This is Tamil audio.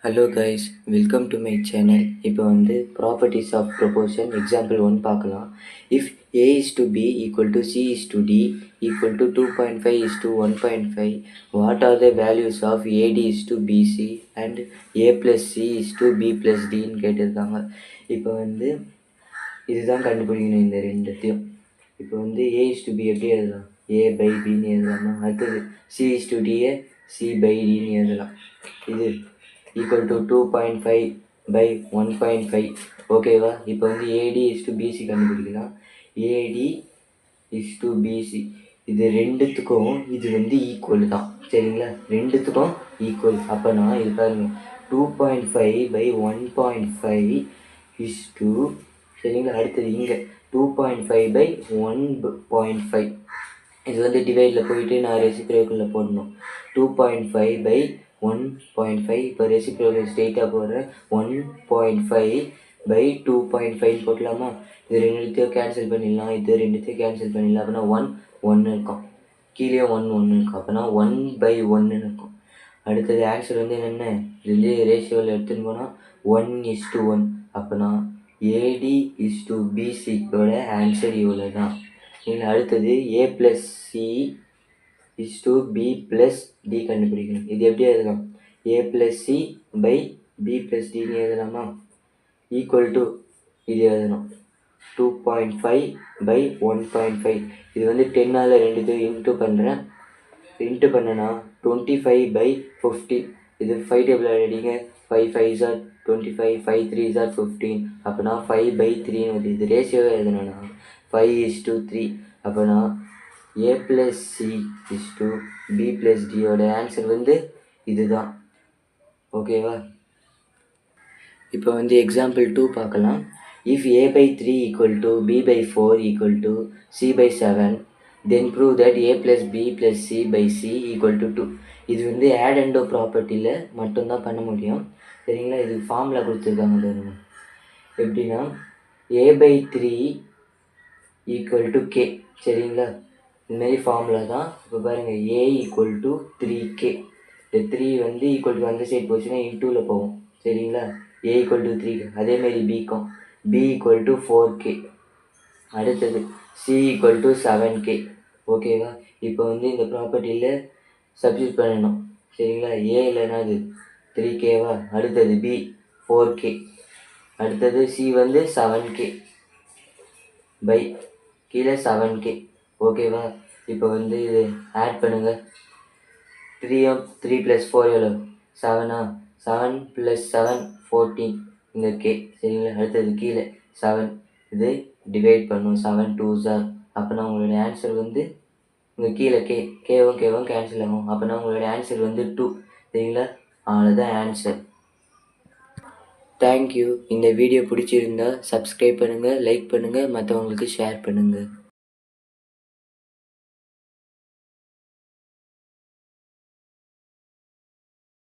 Hello guys, welcome to my channel. இப்போ வந்து ப்ராப்பர்ட்டிஸ் ஆஃப் ப்ரொபோஷன் எக்ஸாம்பிள் 1 பார்க்கலாம். If A is to B equal to C is to D equal to 2.5 is to 1.5, what are the values of AD is to BC and A plus C is to B plus Dன்னு கேட்டிருக்காங்க. இப்போ வந்து இதுதான் கண்டுபிடிக்கணும் இந்த ரெண்டுத்தையும். இப்போ வந்து A is to B எப்படி எழுதலாம்? A by Bன்னு எழுதலாமா? அடுத்தது C is to D C by Dன்னு எழுதலாம். இது ஈக்குவல் டு 2.5 பை 1.5 ஓகேவா. இப்போ வந்து ஏடி இஸ் டு பிசி கண்டுபிடிக்கலாம். ஏடி இஸ் டு பிசி இது ரெண்டுத்துக்கும் இது வந்து ஈக்குவல் தான், சரிங்களா? ரெண்டுத்துக்கும் ஈக்குவல். அப்போனா இது பாருங்க 2.5 பை 1.5 இஸ் டு, சரிங்களா? அடுத்தது இங்கே 2.5 பை 1.5 இது வந்து டிவைடில் போயிட்டு நான் ரெசிப்ரோக்கலில் போடணும். 2.5 பை 1.5 இப்போ ரெசிப்ரோக்கல் ஸ்ட்ரெயிட்டாக போடுறேன். 1.5 பை 2.5 போட்டலாமா? இது ரெண்டுத்தையும் கேன்சல் பண்ணிடலாம், இது ரெண்டுத்தையும் கேன்சல் பண்ணிடலாம். அப்படின்னா 1 இருக்கும், கீழே 1 இருக்கும். அப்போனா 1 பை 1 இருக்கும். அடுத்தது ஆன்சர் வந்து என்னென்ன, இது ரேஷியோவில் எடுத்துன்னு போனால் 1:1. அப்போனா ஏடி இஸ் டு பிசியோட ஆன்சர் இவ்வளோ தான். அடுத்தது A plus C is to B plus D கண்டுபிடிக்கணும். இது எப்படி எழுதலாம்? A plus C by B plus டின்னு எழுதலாமா? ஈக்குவல் டு இது எழுதணும் 2.5 பை 1.5. இது வந்து 10ஆல் ரெண்டுத்தையும் இன்ட்டு பண்ணுறேன். இன்ட்டு பண்ணனா 25 பை 50. இது 5 டேபிள் அடிங்க. 5 5s are 25, 5 3s are 15. அப்போனா 5 பை 3ன்னு வருது. இது ரேஷியோவே எழுதணும்னா 5:3. அப்போனா A plus C is to B plus டியோட ஆன்சர் வந்து இதுதான், ஓகேவா? இப்போ வந்து எக்ஸாம்பிள் 2 பார்க்கலாம். If A by 3 equal to B by 4 equal to C by 7, then prove that A plus B plus C by C equal to 2. இது வந்து ஆட் அண்ட் ப்ராப்பர்ட்டியில் மட்டும்தான் பண்ண முடியும், சரிங்களா? இது ஃபார்முலா கொடுத்துருக்காங்க பாருங்க. எப்படின்னா ஏ பை 3 ஈக்குவல் டு கே, சரிங்களா? இதுமாரி ஃபார்முலா தான். இப்போ பாருங்கள், ஏ ஈக்குவல் டு 3k. இந்த 3 வந்து ஈக்குவல் டு அந்த சைட் போச்சுன்னா இன்டூவில் போகும், சரிங்களா? ஏ ஈக்குவல் டு 3k. அதேமாரி பிக்கும் பி ஈக்குவல் டு 4k. அடுத்தது சி ஈக்குவல் டு 7k, ஓகேவா? இப்போ வந்து இந்த ப்ராப்பர்ட்டியில் சப்ஸ்டியூட் பண்ணணும், சரிங்களா? ஏ இல்லைன்னா அது 3kவா. அடுத்தது பி 4k. அடுத்தது சி வந்து 7k பை கீழே 7k, ஓகேவா? இப்போ வந்து இது ஆட் பண்ணுங்கள். 3 + 4 எவ்வளோ? 7ஆ? 7 + 7 14 இந்த கே, சரிங்களா? அடுத்தது கீழே 7, இது டிவைட் பண்ணும். 7 2s are. அப்போனா உங்களுடைய ஆன்சர் வந்து இங்கே கீழே கேவும் கேன்சல் ஆகும். அப்போனா உங்களுடைய ஆன்சர் வந்து 2, சரிங்களா? அவ்வளோதான் ஆன்சர். தேங்க்யூ. இந்த வீடியோ பிடிச்சிருந்தா சப்ஸ்கிரைப் பண்ணுங்கள், லைக் பண்ணுங்கள், மற்றவங்களுக்கு ஷேர் பண்ணுங்கள்.